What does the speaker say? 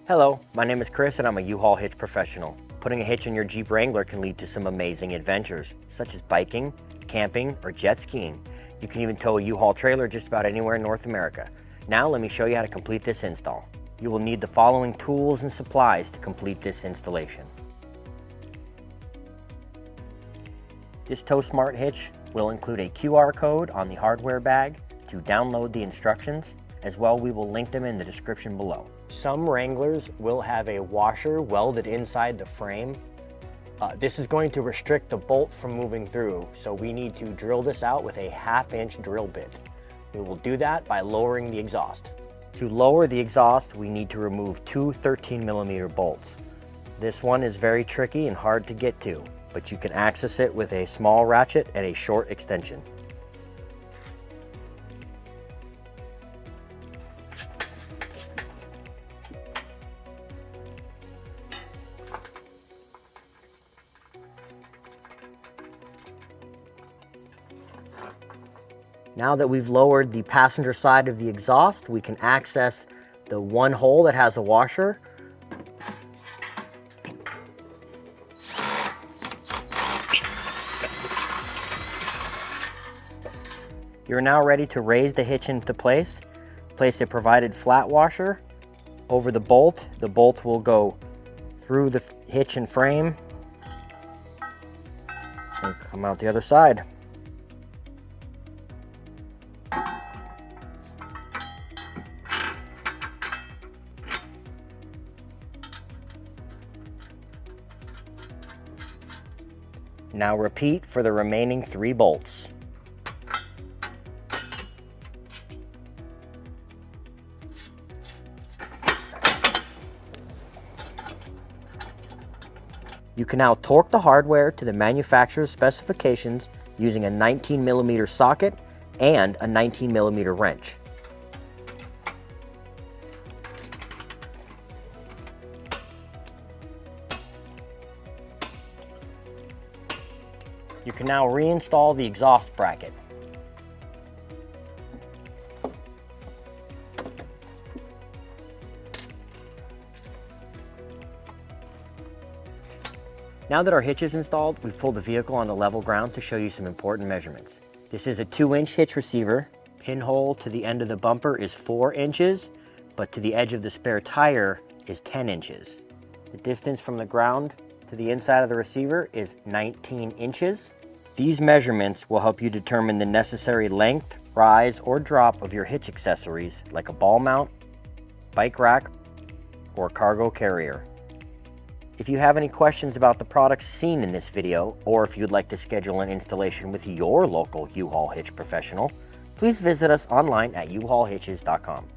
Hello, my name is Chris and I'm a U-Haul hitch professional. Putting a hitch in your Jeep Wrangler can lead to some amazing adventures, such as biking, camping, or jet skiing. You can even tow a U-Haul trailer just about anywhere in North America. Now let me show you how to complete this install. You will need the following tools and supplies to complete this installation. This Tow Smart hitch will include a QR code on the hardware bag to download the instructions. As well, we will link them in the description below. Some Wranglers will have a washer welded inside the frame. This is going to restrict the bolt from moving through, so we need to drill this out with a 1/2-inch drill bit. We will do that by lowering the exhaust. To lower the exhaust, we need to remove two 13mm bolts. This one is very tricky and hard to get to, but you can access it with a small ratchet and a short extension. Now that we've lowered the passenger side of the exhaust, we can access the one hole that has a washer. You're now ready to raise the hitch into place. Place a provided flat washer over the bolt. The bolt will go through the hitch and frame and come out the other side. Now repeat for the remaining 3 bolts. You can now torque the hardware to the manufacturer's specifications using a 19mm socket and a 19mm wrench. You can now reinstall the exhaust bracket. Now that our hitch is installed, we've pulled the vehicle on the level ground to show you some important measurements. This is a 2-inch hitch receiver. Pinhole to the end of the bumper is 4 inches, but to the edge of the spare tire is 10 inches. The distance from the ground to the inside of the receiver is 19 inches. These measurements will help you determine the necessary length, rise, or drop of your hitch accessories like a ball mount, bike rack, or cargo carrier. If you have any questions about the products seen in this video, or if you'd like to schedule an installation with your local U-Haul hitch professional, please visit us online at uhaulhitches.com.